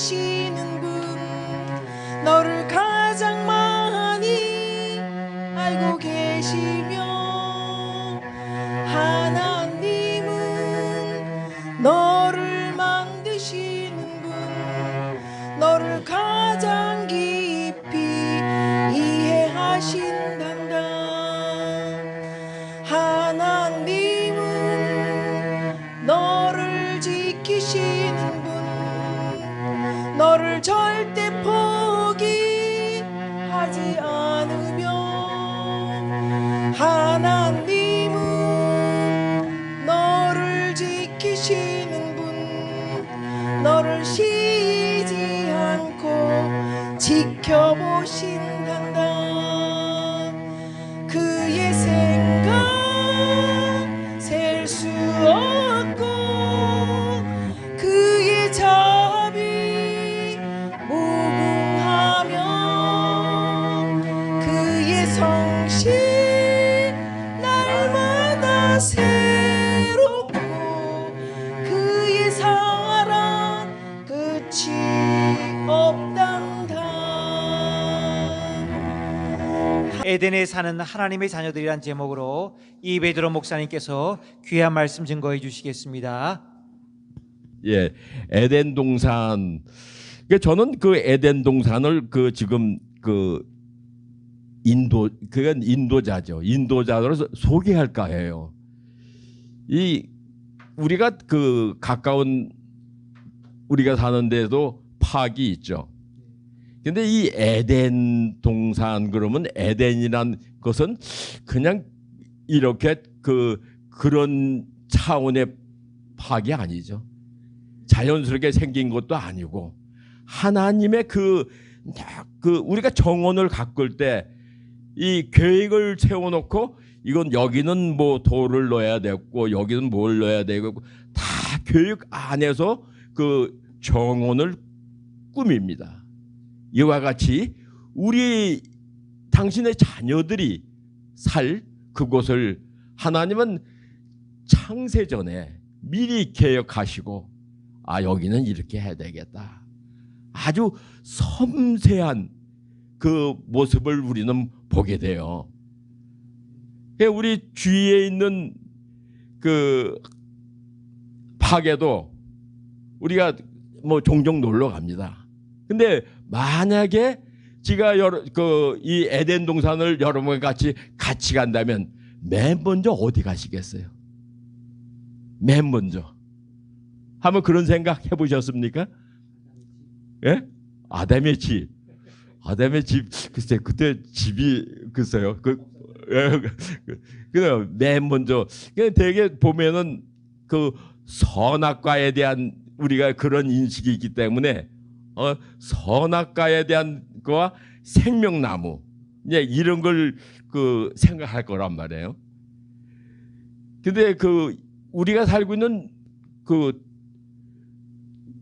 지키시는 분, 너를 가장 많이 알고 계시며 하나님은 너를 만드시는 분, 너를 가장 깊이 이해하신단다. 하나님은 너를 지키시는 분, 너를 절대 포기하지 않으며 하나님은 너를 지키시는 분, 너를 쉬지 않고 지켜보신단다. 그의 생각 셀 수 없고 그의 자비 무궁하며 그의 성실 날마다 새롭고 그의 사랑 끝이 없단다. 에덴에 사는 하나님의 자녀들이란 제목으로 이베드로 목사님께서 귀한 말씀 증거해 주시겠습니다. 예, 에덴 동산. 저는 그 에덴 동산을 지금 그건 인도자죠. 인도자로 소개할까 해요. 우리가 가까운 우리가 사는 데도 파악이 있죠. 근데 이 에덴 동산 그러면 에덴이란 것은 그냥 이렇게 그런 차원의 파악이 아니죠. 자연스럽게 생긴 것도 아니고 하나님의 우리가 정원을 가꿀 때 이 계획을 세워놓고 이건 여기는 뭐 돌을 넣어야 되고 여기는 뭘 넣어야 되고 다 계획 안에서 그 정원을 꾸밉니다. 이와 같이 당신의 자녀들이 살 그곳을 하나님은 창세전에 미리 계획하시고 여기는 이렇게 해야 되겠다. 아주 섬세한 그 모습을 우리는 보게 돼요. 우리 주위에 있는 그 파괴도 우리가 뭐 종종 놀러 갑니다. 근데 만약에 제가 이 에덴 동산을 여러분과 같이 간다면 맨 먼저 어디 가시겠어요? 맨 먼저 한번 그런 생각 해보셨습니까? 예? 아담의 집. 글쎄 그때 집이 글쎄요. 맨 먼저 되게 보면은 그 선악과에 대한 우리가 그런 인식이 있기 때문에 선악과에 대한 거와 생명나무 이런 걸 생각할 거란 말이에요. 근데 우리가 살고 있는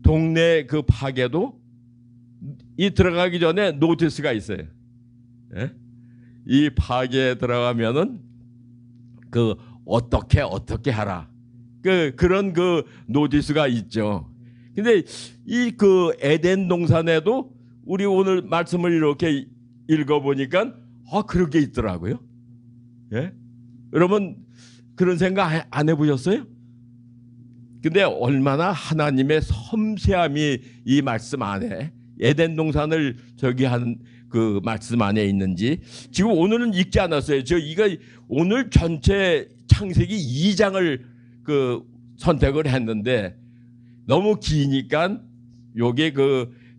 동네 파괴도 이 들어가기 전에 노티스가 있어요. 예? 이 파괴에 들어가면은 어떻게 하라. 그런 노티스가 있죠. 근데 이 에덴 동산에도 우리 오늘 말씀을 이렇게 읽어보니까 그런 게 있더라고요. 예? 여러분 그런 생각 안 해보셨어요? 근데 얼마나 하나님의 섬세함이 이 말씀 안에 에덴 동산을 한 그 말씀 안에 있는지 지금 오늘은 읽지 않았어요. 이거 오늘 전체 창세기 2장을 선택을 했는데 너무 기니까 요게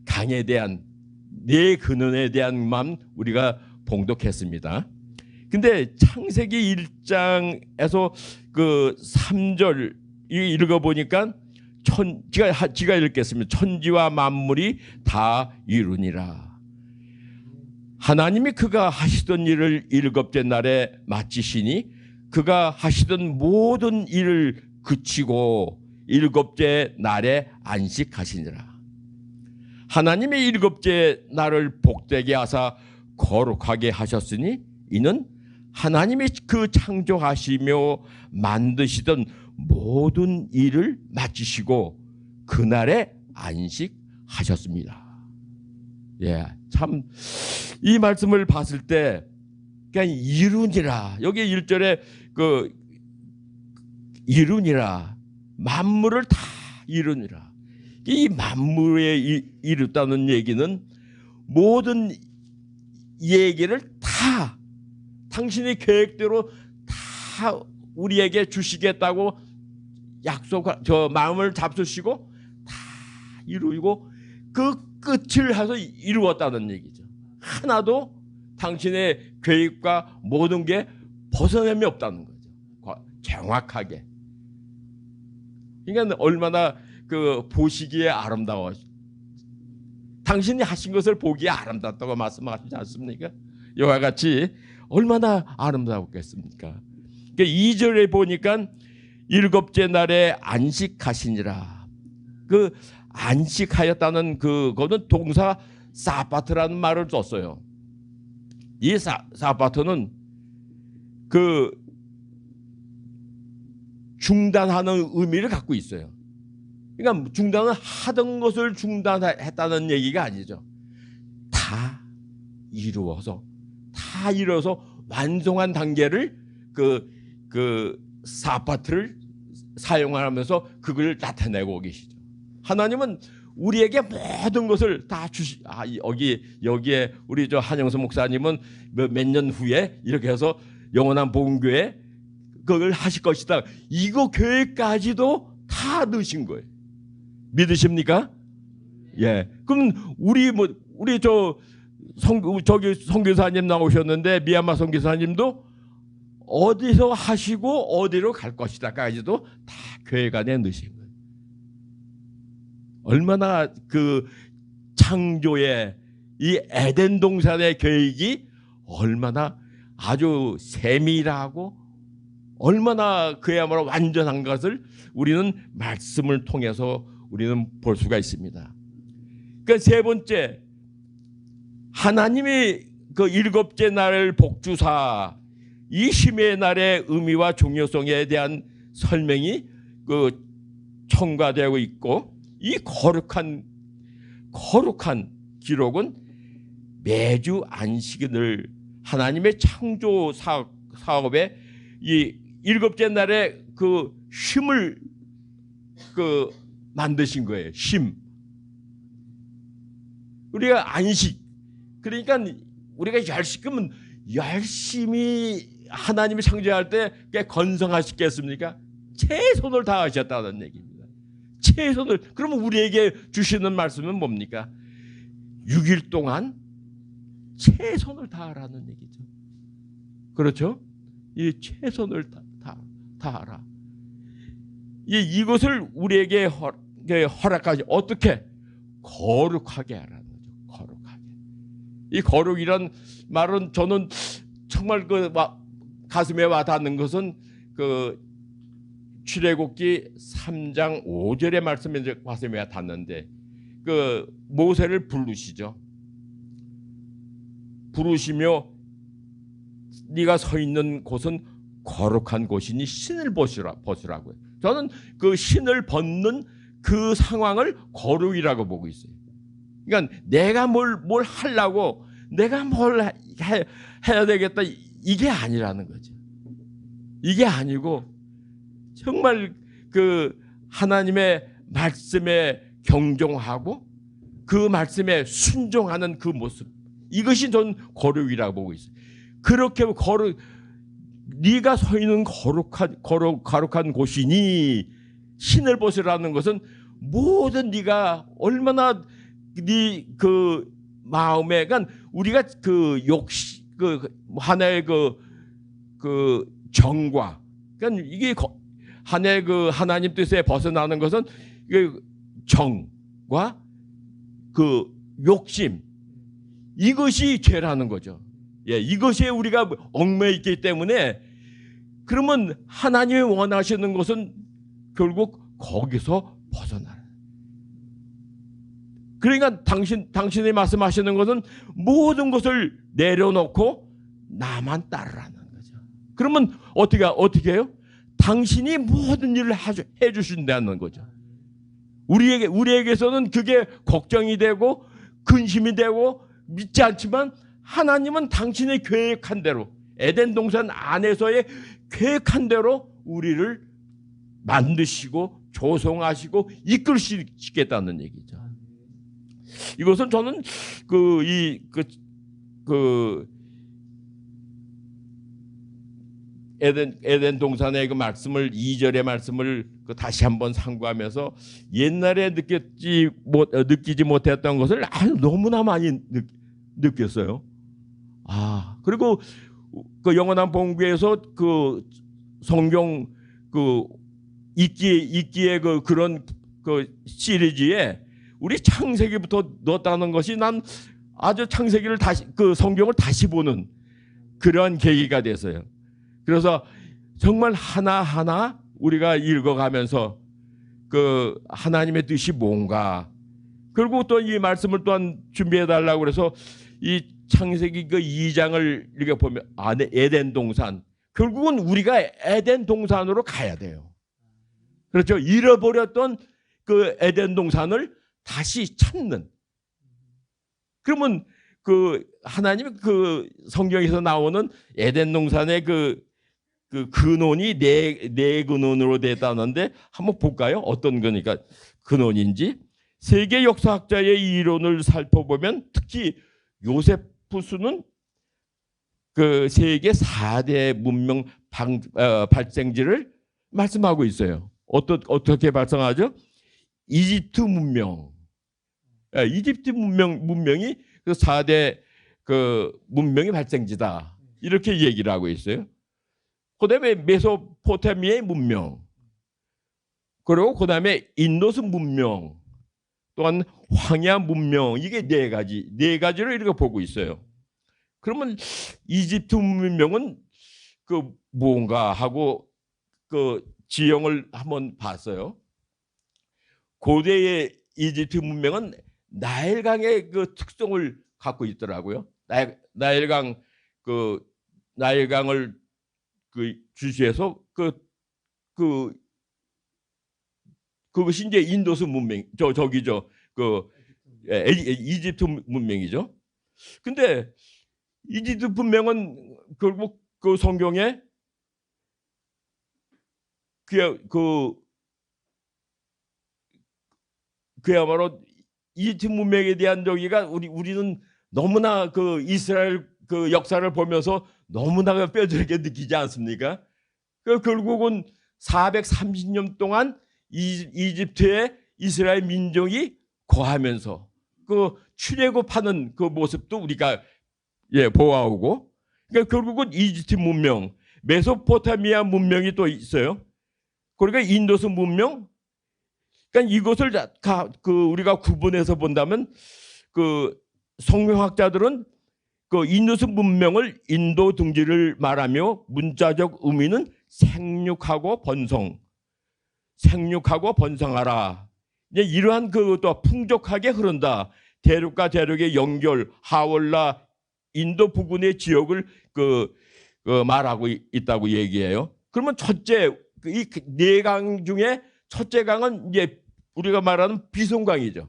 강에 대한 내 근원에 대한만 우리가 봉독했습니다. 근데 창세기 1장에서 3절 읽어보니까 제가 읽겠습니다. 천지와 만물이 다 이루니라. 하나님이 그가 하시던 일을 일곱째 날에 마치시니 그가 하시던 모든 일을 그치고 일곱째 날에 안식하시니라. 하나님이 일곱째 날을 복되게 하사 거룩하게 하셨으니 이는 하나님이 창조하시며 만드시던 모든 일을 마치시고 그날에 안식하셨습니다. 하셨습니다. 예, 참 이 말씀을 봤을 때 그냥 이루니라, 여기 1절에 그 이루니라, 만물을 다 이루니라. 이 만물에 이뤘다는 얘기는 모든 얘기를 다 당신의 계획대로 다 우리에게 주시겠다고 저 마음을 잡수시고 다 이루고 그 끝을 해서 이루었다는 얘기죠. 하나도 당신의 계획과 모든 게 벗어남이 없다는 거죠. 정확하게. 그러니까 얼마나 그 보시기에 아름다워. 당신이 하신 것을 보기에 아름답다고 말씀하시지 않습니까? 이와 같이 얼마나 아름다웠겠습니까? 그러니까 2절에 보니까 일곱째 날에 안식하시니라. 그 안식하였다는 그거는 동사 사바트라는 말을 썼어요. 이 사바트는 그 중단하는 의미를 갖고 있어요. 그러니까 중단은 하던 것을 중단했다는 얘기가 아니죠. 다 이루어서 완성한 단계를 그 사바트를 사용하면서 그걸 나타내고 계시죠. 하나님은 우리에게 모든 것을 다 여기에 우리 저 한영선 목사님은 몇 년 후에 이렇게 해서 영원한 복음교회 그걸 하실 것이다. 이거 계획까지도 다 넣으신 거예요. 믿으십니까? 예. 그럼 우리 저기 선교사님 나오셨는데 미얀마 선교사님도 어디서 하시고 어디로 갈 것이다까지도 다 계획 안에 넣으신 거예요. 얼마나 그 창조의 이 에덴 동산의 계획이 얼마나 아주 세밀하고 얼마나 그야말로 완전한 것을 우리는 말씀을 통해서 우리는 볼 수가 있습니다. 그러니까 세 번째, 하나님이 그 일곱째 날을 복주사 이 쉼의 날의 의미와 중요성에 대한 설명이 그 첨가되고 있고, 이 거룩한 기록은 매주 안식일을 하나님의 창조 사업에 이 일곱째 날에 그 쉼을 그 만드신 거예요. 쉼. 우리가 안식. 그러니까 우리가 열심히 하나님이 창조할 때 건성하시겠습니까? 최선을 다하셨다는 얘기입니다. 최선을. 그러면 우리에게 주시는 말씀은 뭡니까? 6일 동안 최선을 다하라는 얘기죠. 그렇죠? 이 최선을 다하라. 이것을 우리에게 허락하지. 어떻게? 거룩하게 하라는 거죠. 거룩하게. 이 거룩이란 말은 저는 정말 그 가슴에 와닿는 것은 그 출애굽기 3장 5절의 말씀에 가슴에 와닿는데, 그 모세를 부르시며 네가 서 있는 곳은 거룩한 곳이니 신을 벗으라고요. 저는 그 신을 벗는 그 상황을 거룩이라고 보고 있어요. 그러니까 내가 뭘 하려고, 내가 뭘 해야 되겠다, 이게 아니라는 거죠. 이게 아니고 정말 그 하나님의 말씀에 경종하고 그 말씀에 순종하는 그 모습, 이것이 전 거룩이라고 보고 있어요. 그렇게 네가 서 있는 거룩한 곳이니 신을 벗으라는 것은 모든 네가 얼마나 네 그 마음에, 그러니까 우리가 그 하나의 그 정과, 그러니까 이게 하나의 그 하나님 뜻에 벗어나는 것은 그 정과 그 욕심, 이것이 죄라는 거죠. 예, 이것에 우리가 얽매여 있기 때문에, 그러면 하나님이 원하시는 것은 결국 거기서 벗어나라. 그러니까 당신이 말씀하시는 것은 모든 것을 내려놓고 나만 따르라는 거죠. 그러면 어떻게 해요? 당신이 모든 일을 해주신다는 거죠. 우리에게서는 그게 걱정이 되고 근심이 되고 믿지 않지만 하나님은 당신의 계획한 대로 에덴 동산 안에서의 계획한 대로 우리를 만드시고 조성하시고 이끌시겠다는 얘기죠. 이것은 저는 에덴 동산의 그 말씀을 2절의 말씀을 다시 한번 상고하면서 옛날에 느끼지 못했던 것을 너무나 많이 느꼈어요. 그리고 그 영원한 본교에서 그 성경 읽기의 그런 시리즈에 우리 창세기부터 넣었다는 것이 난 아주 창세기를 다시 성경을 다시 보는 그런 계기가 됐어요. 그래서 정말 하나하나 우리가 읽어가면서 그 하나님의 뜻이 뭔가, 그리고 또 이 말씀을 또한 준비해 달라고 그래서 이 창세기 2장을 이렇게 보면 에덴 동산, 결국은 우리가 에덴 동산으로 가야 돼요. 그렇죠? 잃어버렸던 그 에덴 동산을 다시 찾는. 그러면 하나님 성경에서 나오는 에덴 동산의 근원이 네 근원으로 됐다는데 한번 볼까요? 어떤 거니까 근원인지. 세계 역사학자의 이론을 살펴보면 특히 요세푸스는 그 세계 4대 문명 발생지를 말씀하고 있어요. 어떻게 발생하죠? 이집트 문명. 이집트 문명이 그 4대 문명의 발생지다. 이렇게 얘기를 하고 있어요. 그다음에 메소포타미아의 문명, 그리고 그다음에 인도스 문명, 또한 황야 문명, 이게 네 가지를 이렇게 보고 있어요. 그러면 이집트 문명은 뭔가 하고 지형을 한번 봤어요. 고대의 이집트 문명은 나일강의 특성을 갖고 있더라고요. 나일강을 주시해서 그것이 이제 인도스 문명, 이집트 문명이죠. 근데 이집트 문명은 결국 성경에 그야말로 이집트 문명에 대한 저기가 우리는 너무나 이스라엘 역사를 보면서 너무나 뼈저리게 느끼지 않습니까? 결국은 430년 동안 이집트에 이스라엘 민족이 거하면서 출애굽하는 모습도 우리가 보아오고, 그러니까 결국은 이집트 문명, 메소포타미아 문명이 또 있어요. 그러니까 인도스 문명. 그러니까 이것을 우리가 구분해서 본다면 성경학자들은 인도스 문명을 인도 둥지를 말하며 문자적 의미는 생육하고 번성하라. 이러한 또 풍족하게 흐른다. 대륙과 대륙의 연결, 하월라 인도 부근의 지역을 말하고 있다고 얘기해요. 그러면 첫째, 이 네 강 중에 첫째 강은 이제 우리가 말하는 비송강이죠.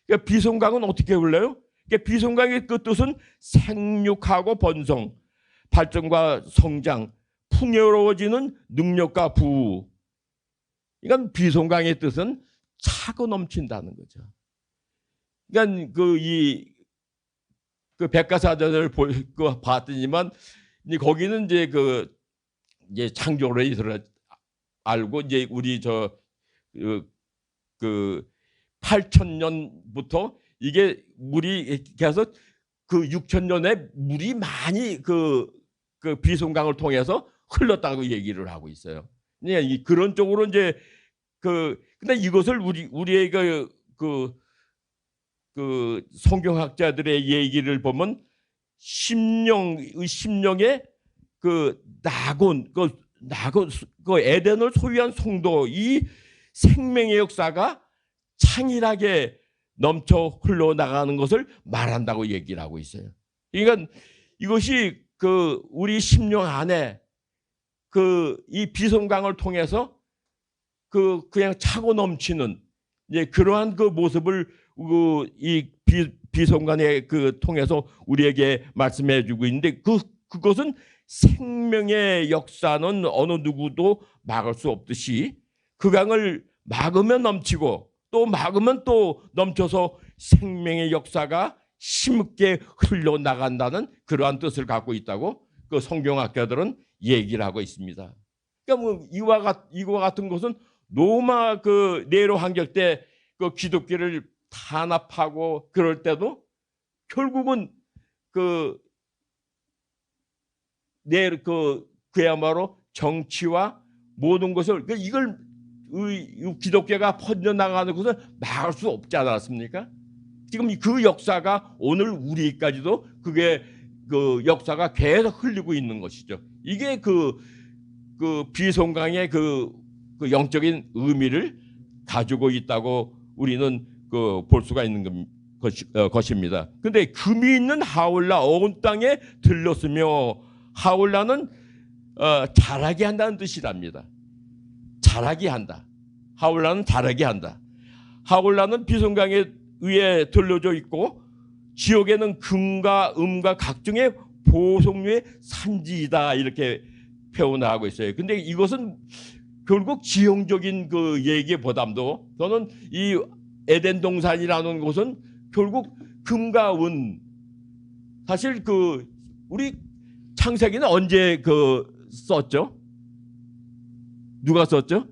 그러니까 비송강은 어떻게 불러요? 그러니까 비송강의 뜻은 생육하고 번성, 발전과 성장, 풍요로워지는 능력과 부우. 그러니까 비송강의 뜻은 차고 넘친다는 거죠. 그러니까 백과사전을 봤더니만 거기는 이제 창조를 알고 이제 우리 8,000년부터 이게 물이 계속 6,000년에 물이 많이 비송강을 통해서 흘렀다고 얘기를 하고 있어요. 그런 쪽으로 이제 근데 이것을 우리의 성경학자들의 얘기를 보면 심령의 낙원, 에덴을 소유한 성도, 이 생명의 역사가 창일하게 넘쳐 흘러나가는 것을 말한다고 얘기를 하고 있어요. 그러니까 이것이 우리 심령 안에 이 비송강을 통해서 그냥 차고 넘치는 이제 그러한 그 모습을 이 비송간에 통해서 우리에게 말씀해주고 있는데 그것은 생명의 역사는 어느 누구도 막을 수 없듯이 그 강을 막으면 넘치고 또 막으면 또 넘쳐서 생명의 역사가 힘있게 흘러나간다는 그러한 뜻을 갖고 있다고 그 성경학자들은 얘기를 하고 있습니다. 그러니까 뭐 이와 같은 것은 로마 그 네로 황제 때 그 기독교를 탄압하고 그럴 때도 결국은 그야말로 정치와 모든 것을 이걸 기독교가 퍼져나가는 것을 막을 수 없지 않았습니까? 지금 그 역사가 오늘 우리까지도 그게 그 역사가 계속 흘리고 있는 것이죠. 이게 그 비송강의 그 영적인 의미를 가지고 있다고 우리는 볼 수가 있는 것입니다. 그런데 금이 있는 하울라 온 땅에 들렀으며 하울라는 자라게 한다는 뜻이랍니다. 자라게 한다. 하울라는 자라게 한다. 하울라는 비송강에 위에 들러져 있고 지옥에는 금과 음과 각종의 보석류의 산지이다 이렇게 표현하고 있어요. 근데 이것은 결국 지형적인 그 얘기보다도 저는 이 에덴 동산이라는 곳은 결국 금과 은 사실 우리 창세기는 언제 썼죠? 누가 썼죠?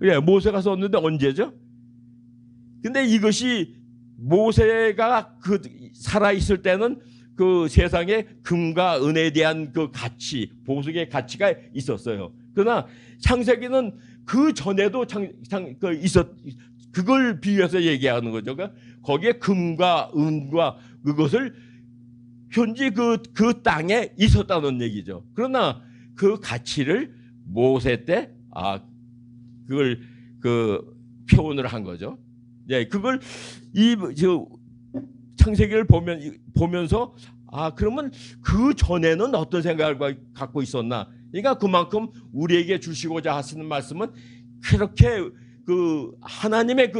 예, 모세가 썼는데 언제죠? 근데 이것이 모세가 살아 있을 때는 그 세상에 금과 은에 대한 그 가치, 보석의 가치가 있었어요. 그러나 창세기는 그 전에도 그걸 비유해서 얘기하는 거죠. 그러니까 거기에 금과 은과 그것을 현재 그 땅에 있었다는 얘기죠. 그러나 그 가치를 모세 때 그걸 표현을 한 거죠. 예, 그걸 창세기를 보면서 그러면 그 전에는 어떤 생각을 갖고 있었나? 그러니까 그만큼 우리에게 주시고자 하시는 말씀은 그렇게 하나님의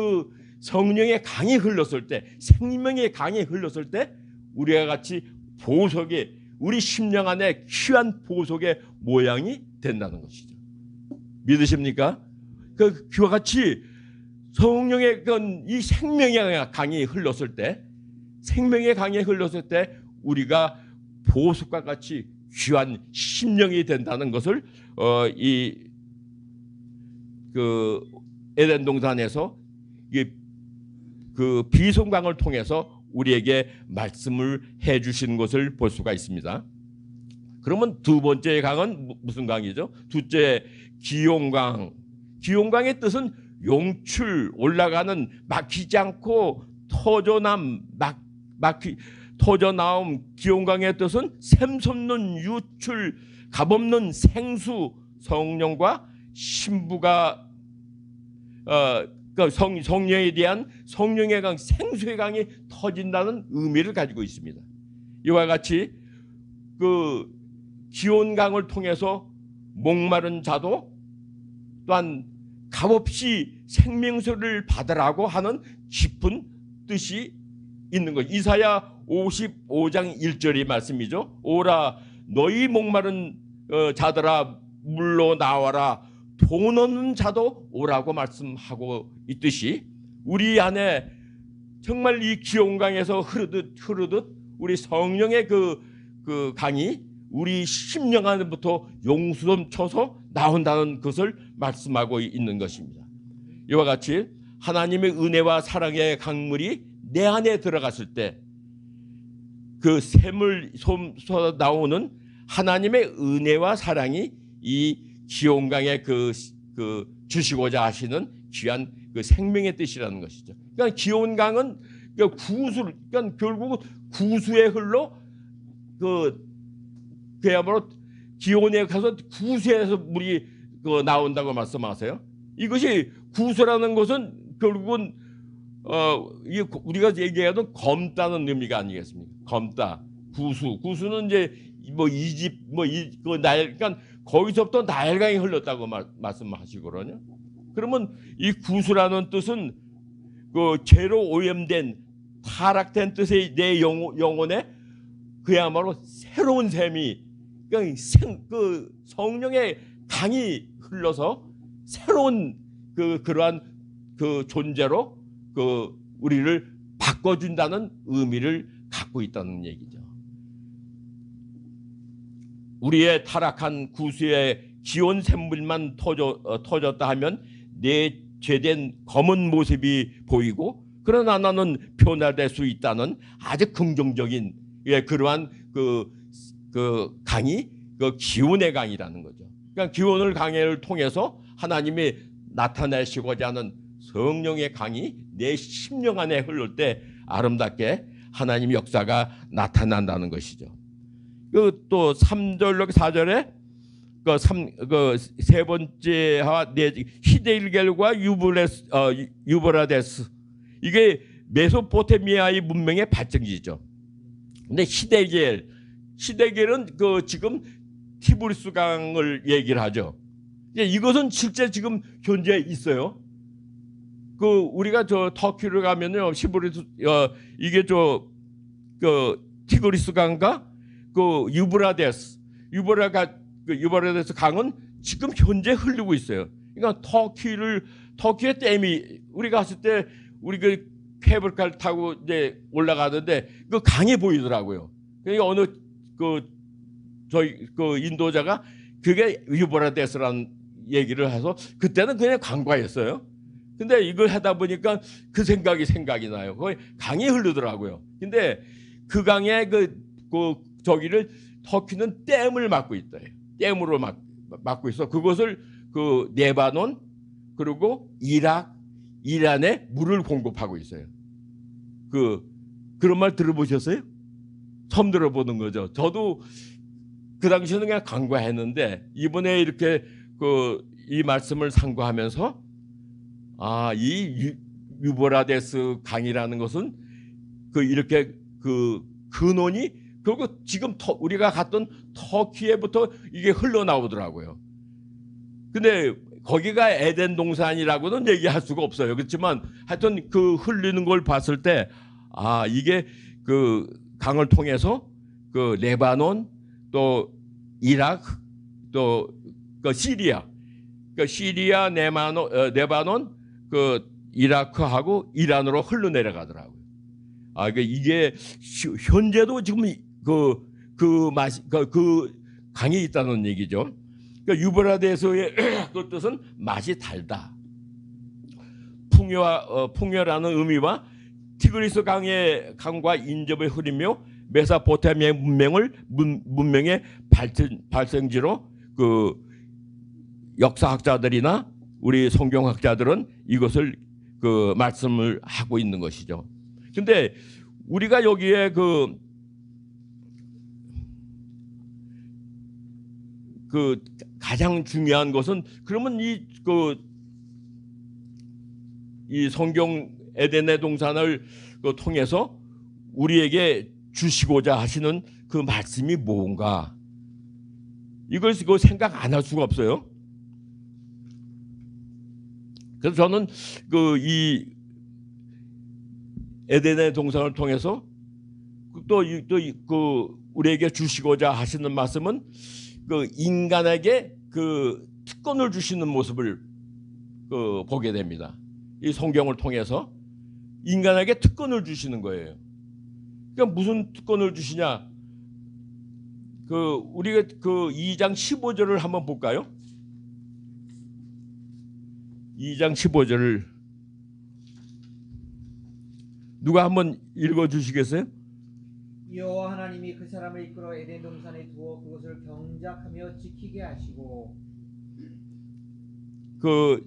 성령의 강이 흘렀을 때, 생명의 강이 흘렀을 때 우리가 같이 보석의 우리 심령 안에 귀한 보석의 모양이 된다는 것이죠. 믿으십니까? 그와 같이 성령의 이 생명의 강이 흘렀을 때, 우리가 보석과 같이 귀한 심령이 된다는 것을 에덴 동산에서 그 비송강을 통해서 우리에게 말씀을 해주신 것을 볼 수가 있습니다. 그러면 두 번째 강은 무슨 강이죠? 둘째 기용강. 기용강의 뜻은 용출, 올라가는, 막히지 않고 터져나옴. 기용강의 뜻은 샘솟는 유출, 값없는 생수, 성령과 신부가 성령에 대한 성령의 강, 생수의 강이 터진다는 의미를 가지고 있습니다. 이와 같이 기온강을 통해서 목마른 자도 또한 값없이 생명수를 받으라고 하는 깊은 뜻이 있는 것. 이사야 55장 1절의 말씀이죠. 오라 너희 목마른 자들아 물로 나와라 돈 없는 자도 오라고 말씀하고 있듯이 우리 안에 정말 이 기온강에서 흐르듯 우리 성령의 그 강이 우리 심령 안부터 용수넘쳐서 나온다는 것을 말씀하고 있는 것입니다. 이와 같이 하나님의 은혜와 사랑의 강물이 내 안에 들어갔을 때 그 샘을 솟아 나오는 하나님의 은혜와 사랑이 이 기온강에 주시고자 하시는 귀한 생명의 뜻이라는 것이죠. 그러니까 기온강은 그러니까 결국 구수에 흘러 그야말로 기온에 가서 구수에서 물이 나온다고 말씀하세요. 이것이 구수라는 것은 결국은 우리가 얘기하던 검다는 의미가 아니겠습니까? 검다, 구수는 이제 그러니까 거기서부터 나일강이 흘렀다고 말씀하시거든요. 그러면 이 구수라는 뜻은 그 죄로 오염된 타락된 뜻의 내 영혼에 그야말로 새로운 셈이 그 성령의 강이 흘러서 새로운 그러한 그 존재로 그 우리를 바꿔준다는 의미를 갖고 있다는 얘기죠. 우리의 타락한 구수의 기온 샘물만 터졌다 하면 내 죄된 검은 모습이 보이고, 그러나 나는 변화될 수 있다는 아주 긍정적인 그러한 그 강이 그 기운의 강이라는 거죠. 그러니까 기운을 강을 통해서 하나님이 나타내시고자 하는 성령의 강이 내 심령 안에 흐를 때 아름답게 하나님 역사가 나타난다는 것이죠. 그 또 3절로 4절에 그 세 번째와 히데일겔과 유브라데스, 이게 메소포타미아의 문명의 발전기죠. 근데 히데겔은 그 지금 티브리스 강을 얘기를 하죠. 이것은 실제 지금 현재 있어요. 그 우리가 저 터키를 가면요, 이게 그 티그리스 강과 그 유브라데스 강은 지금 현재 흐르고 있어요. 그러니까 터키의 댐이, 우리 갔을 때 우리 그 케이블카를 타고 이제 올라가는데 그 강이 보이더라고요. 그러니까 어느 저희 인도자가 그게 유브라데스라는 얘기를 해서 그때는 그냥 관광했어요. 근데 이걸 하다 보니까 그 생각이 나요. 거기 강이 흐르더라고요. 근데 그 강에 저기를 터키는 댐을 막고 있다. 댐으로 막고 있어. 그것을 그 레바논 그리고 이란에 물을 공급하고 있어요. 그런 말 들어보셨어요? 처음 들어보는 거죠. 저도 그 당시에는 그냥 간과했는데 이번에 이렇게 이 말씀을 상고하면서 이 유브라데스 강이라는 것은 이렇게 근원이 그리고 지금 우리가 갔던 터키에부터 이게 흘러나오더라고요. 근데 거기가 에덴 동산이라고는 얘기할 수가 없어요. 그렇지만 하여튼 그 흘리는 걸 봤을 때 이게 그 강을 통해서 그 레바논 또 이라크 또 그 시리아, 레바논 그 이라크하고 이란으로 흘러내려가더라고요. 이게 현재도 지금 그 강이 있다는 얘기죠. 그러니까 유브라데스의 그 뜻은 맛이 달다. 풍요라는 의미와 티그리스 강과 인접에 흐르며 메소포타미아 문명의 발생지로 그 역사학자들이나 우리 성경학자들은 이것을 말씀을 하고 있는 것이죠. 근데 우리가 여기에 가장 중요한 것은 그러면 이 성경 에덴의 동산을 통해서 우리에게 주시고자 하시는 그 말씀이 뭔가, 이걸 생각 안 할 수가 없어요. 그래서 저는 이 에덴의 동산을 통해서 또 우리에게 주시고자 하시는 말씀은 인간에게 특권을 주시는 모습을 보게 됩니다. 이 성경을 통해서 인간에게 특권을 주시는 거예요. 그러니까 무슨 특권을 주시냐? 우리가 2장 15절을 한번 볼까요? 2장 15절을 누가 한번 읽어 주시겠어요? 여호와 하나님이 그 사람을 이끌어 에덴 동산에 두어 그것을 경작하며 지키게 하시고, 또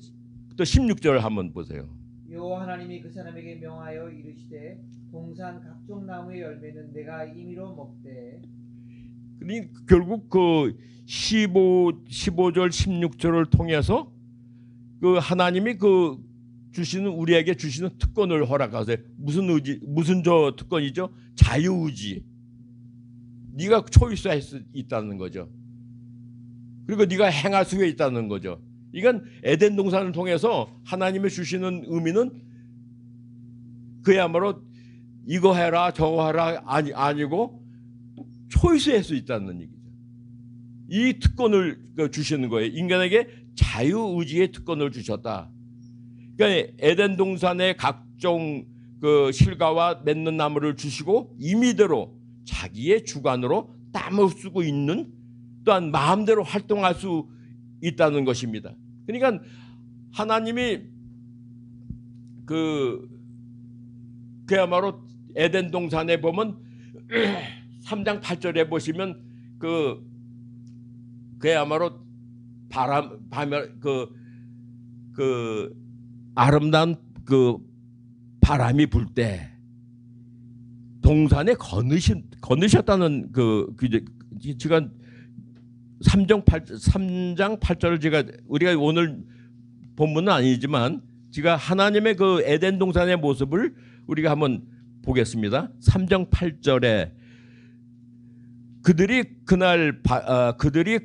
16절 한번 보세요. 여호와 하나님이 그 사람에게 명하여 이르시되 동산 각종 나무의 열매는 내가 임의로 먹되. 그러니까 결국 15절 16절을 통해서 하나님이 우리에게 주시는 특권을 허락하세요. 무슨 특권이죠? 자유의지. 네가 초이스할 수 있다는 거죠. 그리고 네가 행할 수 있다는 거죠. 이건 에덴 동산을 통해서 하나님이 주시는 의미는 그야말로 이거 해라 저거 하라 아니고 초이스할 수 있다는 얘기죠. 이 특권을 주시는 거예요. 인간에게 자유의지의 특권을 주셨다. 그러니까 에덴 동산의 각종 그 실과와 맺는 나무를 주시고 임의대로 자기의 주관으로 땀을 쓰고 있는, 또한 마음대로 활동할 수 있다는 것입니다. 그러니까 하나님이 그야말로 에덴 동산에 보면 3장 8절에 보시면 그야말로 아름다운 바람이 불 때 동산에 거느셨다는 제가 3장 8절을 제가 우리가 오늘 본문은 아니지만 제가 하나님의 그 에덴 동산의 모습을 우리가 한번 보겠습니다. 3장 8절에 그들이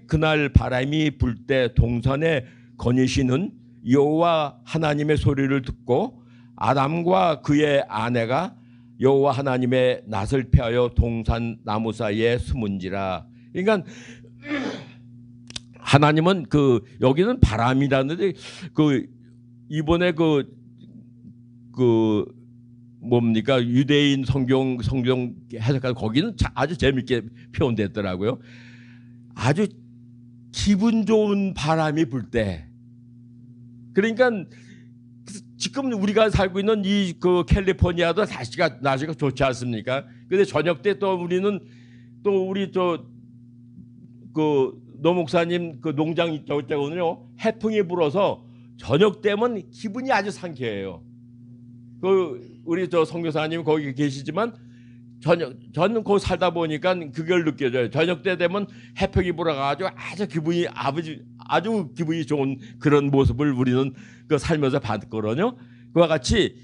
그날 바람이 불 때 동산에 거니시는 여호와 하나님의 소리를 듣고 아담과 그의 아내가 여호와 하나님의 낯을 피하여 동산 나무 사이에 숨은지라. 그러니까 하나님은 여기는 바람이라는데 이번에 뭡니까 유대인 성경 해석한 거기는 아주 재밌게 표현됐더라고요. 아주 기분 좋은 바람이 불 때, 그러니까 지금 우리가 살고 있는 이 캘리포니아도 날씨가 좋지 않습니까? 근데 저녁 때 또 우리는 우리 노 목사님 농장 저쪽은요 해풍이 불어서 저녁 때면 기분이 아주 상쾌해요. 우리 선교사님 거기 계시지만 저는 거기 살다 보니까 그걸 느껴져요. 저녁 때 되면 해풍이 불어가지고 아주 기분이 좋은 그런 모습을 우리는 살면서 봤거든요. 그와 같이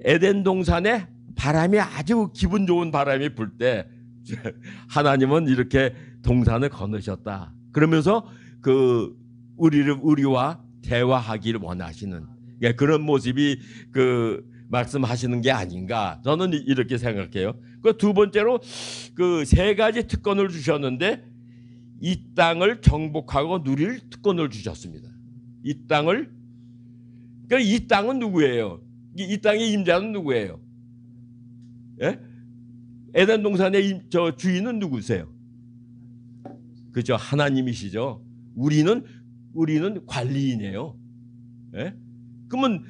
에덴 동산에 바람이 아주 기분 좋은 바람이 불 때 하나님은 이렇게 동산을 거느셨다. 그러면서 우리와 대화하기를 원하시는 그런 모습이 말씀하시는 게 아닌가, 저는 이렇게 생각해요. 두 번째로 세 가지 특권을 주셨는데 이 땅을 정복하고 누릴 특권을 주셨습니다. 이 땅은 누구예요? 이 땅의 임자는 누구예요? 예? 에덴 동산의 주인은 누구세요? 그죠? 하나님이시죠. 우리는 관리인이에요. 예? 그러면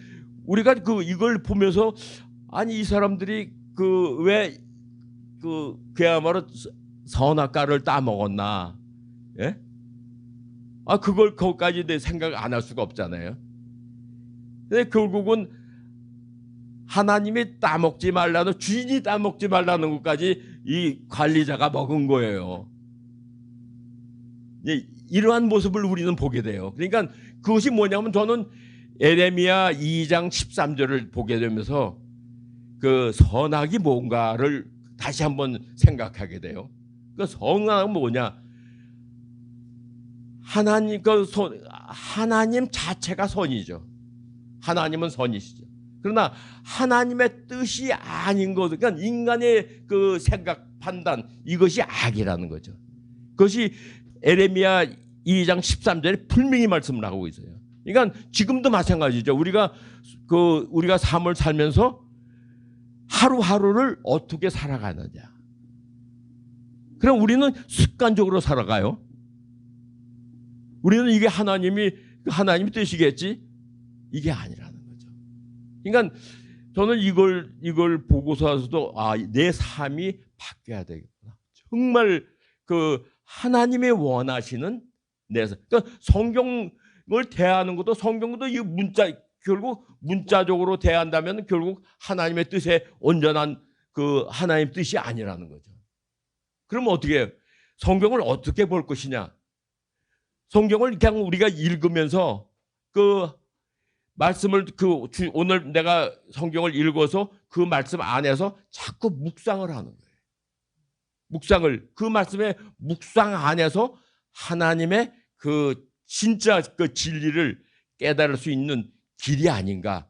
우리가 이걸 보면서 아니 이 사람들이 왜 그야말로 선악과를 따먹었나? 예? 거기까지 내 생각 안 할 수가 없잖아요. 근데 결국은 하나님이 따먹지 말라는, 주인이 따먹지 말라는 것까지 이 관리자가 먹은 거예요. 이러한 모습을 우리는 보게 돼요. 그러니까 그것이 뭐냐면 저는 에레미야 2장 13절을 보게 되면서 선악이 뭔가를 다시 한번 생각하게 돼요. 선악은 뭐냐? 하나님 자체가 선이죠. 하나님은 선이시죠. 그러나 하나님의 뜻이 아닌 것, 그러니까 인간의 생각, 판단, 이것이 악이라는 거죠. 그것이 에레미야 2장 13절에 분명히 말씀을 하고 있어요. 그러니까 지금도 마찬가지죠. 우리가 삶을 살면서 하루하루를 어떻게 살아가느냐. 그럼 우리는 습관적으로 살아가요. 우리는 이게 하나님이 뜻이겠지? 이게 아니라는 거죠. 그러니까 저는 이걸 보고서도 내 삶이 바뀌어야 되겠구나. 정말 하나님이 원하시는 내 삶. 그러니까 성경을 대하는 것도, 성경도 이 결국 문자적으로 대한다면 결국 하나님의 뜻에 온전한 하나님 뜻이 아니라는 거죠. 그러면 어떻게 해요? 성경을 어떻게 볼 것이냐? 성경을 그냥 우리가 읽으면서 말씀을 오늘 내가 성경을 읽어서 그 말씀 안에서 자꾸 묵상을 하는 거예요. 묵상을, 그 말씀의 묵상 안에서 하나님의 진짜 그 진리를 깨달을 수 있는 길이 아닌가.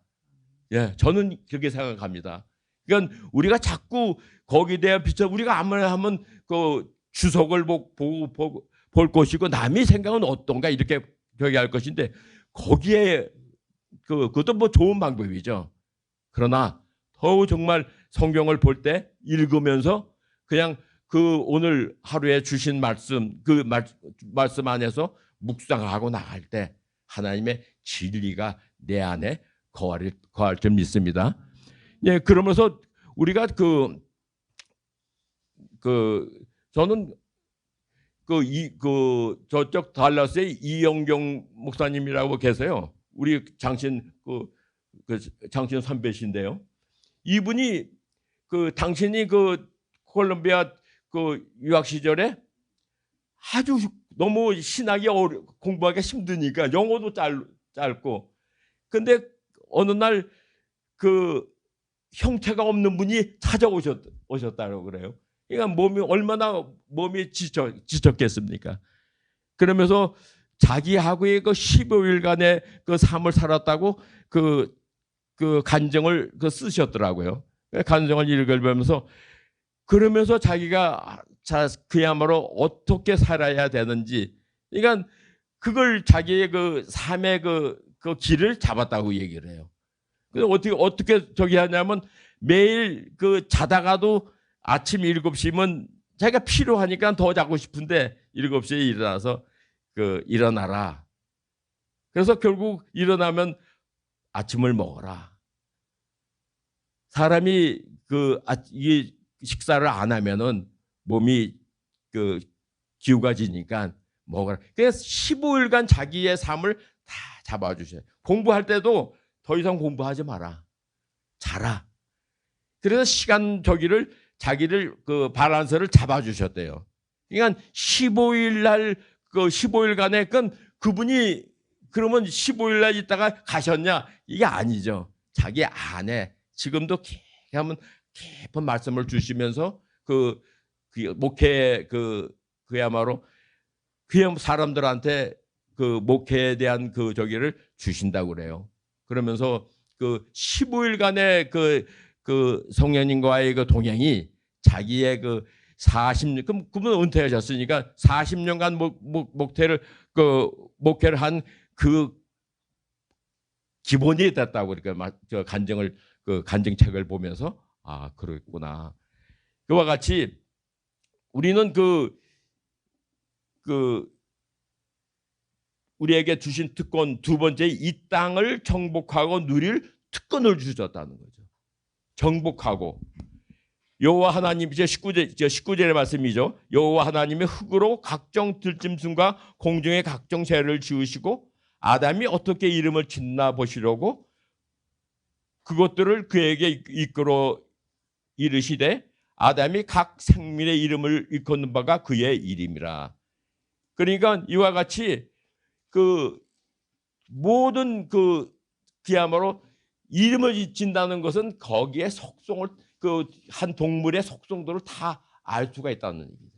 예, 저는 그렇게 생각합니다. 그러니까 우리가 자꾸 거기에 대한 비춰 우리가 아무나 하면 그 주석을 보고 볼 것이고 남의 생각은 어떤가 이렇게 할 것인데 거기에 그것도 뭐 좋은 방법이죠. 그러나 더욱 정말 성경을 볼 때 읽으면서 그냥 그 오늘 하루에 주신 말씀 말씀 안에서 묵상하고 나갈 때 하나님의 진리가 내 안에 거할 줄 믿습니다. 예, 그러면서 우리가 저는 저쪽 달라스에 이영경 목사님이라고 계세요. 우리 장신 장신 선배신데요. 이분이 당신이 콜롬비아 유학 시절에 아주 너무 신학이 공부하기가 힘드니까 영어도 짧고 근데 어느 날 형태가 없는 분이 찾아오셨다고 그래요. 그러니까 얼마나 몸이 지쳤겠습니까? 그러면서 자기하고의 15일간의 삶을 살았다고 간증을 쓰셨더라고요. 간증을 읽으면서 그러면서 자기가 그야말로 어떻게 살아야 되는지, 그러니까 그걸 자기의 삶의 길을 잡았다고 얘기를 해요. 그래서 어떻게 저기 하냐면 매일 자다가도 아침 7시면 자기가 필요하니까 더 자고 싶은데 7시에 일어나서 일어나라. 그래서 결국 일어나면 아침을 먹어라. 사람이 이 식사를 안 하면은 몸이 기우가 지니까 먹어라. 그래서 15일간 자기의 삶을 다 잡아주셔요. 공부할 때도 더 이상 공부하지 마라. 자라. 그래서 자기를 밸런스를 잡아주셨대요. 그러니까 15일 날 15일간에 그분이 그러면 15일 날 있다가 가셨냐? 이게 아니죠. 자기 안에 지금도 깊은 말씀을 주시면서 목회 그야말로 사람들한테 목회에 대한 저기를 주신다고 그래요. 그러면서 15일간의 성령님과의 동행이 자기의 40년, 그분 은퇴하셨으니까 40년간 목회를 한 기본이 됐다고 그러니까 간증책을 보면서 그렇구나. 그와 같이 우리는 우리에게 주신 특권 두 번째, 이 땅을 정복하고 누릴 특권을 주셨다는 거죠. 정복하고 여호와 하나님 이제 19절의 말씀이죠. 여호와 하나님의 흙으로 각종 들짐승과 공중의 각종 새를 지으시고 아담이 어떻게 이름을 짓나 보시려고 그것들을 그에게 이끌어 이르시되 아담이 각 생물의 이름을 일컫는 바가 그의 이름이라. 그러니까 이와 같이 모든 그야말로 이름을 짓는다는 것은 거기에 속성을 한 동물의 속성들을 다 알 수가 있다는 얘기죠.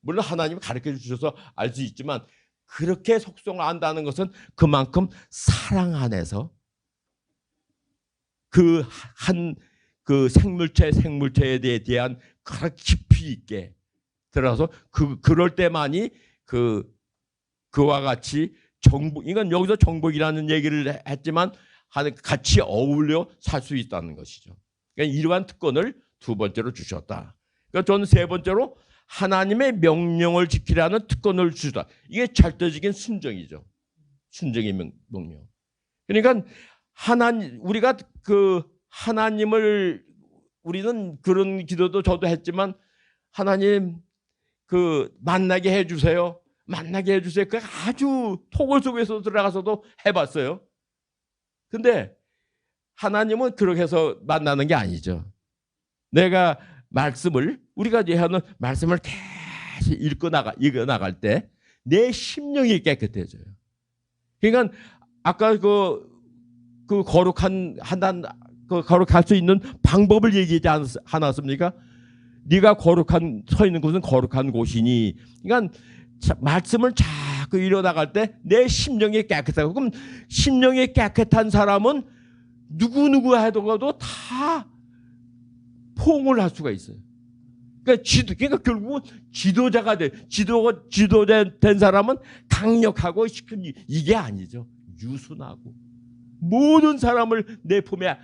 물론 하나님이 가르쳐 주셔서 알 수 있지만 그렇게 속성을 안다는 것은 그만큼 사랑 안에서 생물체에 대한 깊이 있게 들어서 그럴 때만이 그와 같이 정복, 이건 여기서 정복이라는 얘기를 했지만 같이 어울려 살 수 있다는 것이죠. 그러니까 이러한 특권을 두 번째로 주셨다. 그러니까 저는 세 번째로 하나님의 명령을 지키라는 특권을 주셨다. 이게 절대적인 순종이죠. 순종의 명령. 그러니까 우리가 하나님을 우리는 그런 기도도 저도 했지만 하나님 만나게 해주세요. 만나게 해주세요. 그 아주 토굴 속에서 들어가서도 해봤어요. 근데 하나님은 그렇게 해서 만나는 게 아니죠. 내가 우리가 하는 말씀을 계속 읽어 나갈 때 내 심령이 깨끗해져요. 그러니까 아까 거룩할 수 있는 방법을 얘기하지 않았습니까? 네가 서 있는 곳은 거룩한 곳이니. 그러니까 말씀을 자꾸 이뤄나갈 때 내 심령이 깨끗하고, 그럼 심령이 깨끗한 사람은 누구 해도 다 포옹을 할 수가 있어요. 그러니까 결국은 지도자가 지도된 사람은 강력하고 이게 아니죠. 유순하고 모든 사람을 내 품에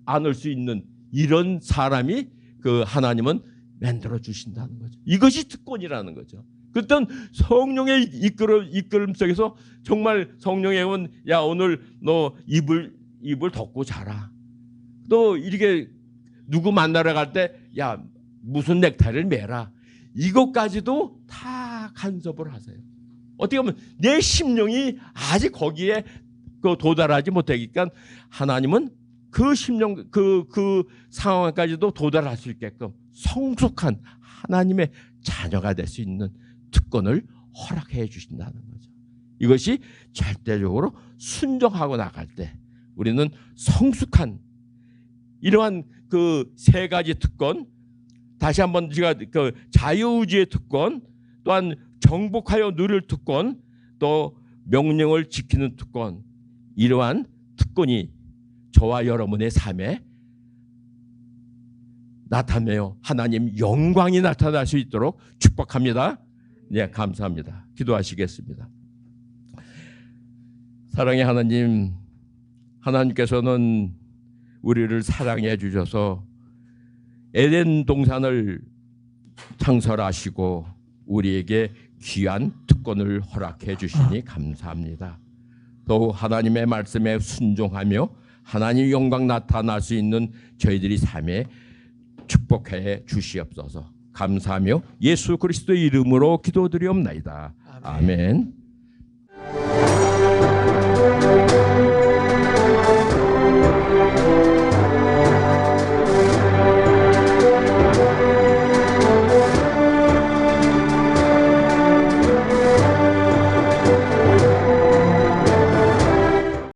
안을 수 있는 이런 사람이 그 하나님은 만들어 주신다는 거죠. 이것이 특권이라는 거죠. 그땐 성령의 이끌음 속에서 정말 성령이 오면 야 오늘 너 입을 덮고 자라. 또 이렇게 누구 만나러 갈 때 야 무슨 넥타이를 매라. 이것까지도 다 간섭을 하세요. 어떻게 보면 내 심령이 아직 거기에 도달하지 못하니까 하나님은 그 심령 그 상황까지도 도달할 수 있게끔 성숙한 하나님의 자녀가 될 수 있는 특권을 허락해 주신다는 거죠. 이것이 절대적으로 순종하고 나갈 때 우리는 성숙한 이러한 그 세 가지 특권, 다시 한번 제가 그 자유의지의 특권, 또한 정복하여 누릴 특권, 또 명령을 지키는 특권, 이러한 특권이 저와 여러분의 삶에 나타내어 하나님 영광이 나타날 수 있도록 축복합니다. 네, 감사합니다. 기도하시겠습니다. 사랑의 하나님, 하나님께서는 우리를 사랑해 주셔서 에덴 동산을 창설하시고 우리에게 귀한 특권을 허락해 주시니 감사합니다. 또 하나님의 말씀에 순종하며 하나님 영광 나타날 수 있는 저희들이 삶에 축복해 주시옵소서. 감사하며 예수 그리스도의 이름으로 기도드리옵나이다. 아멘.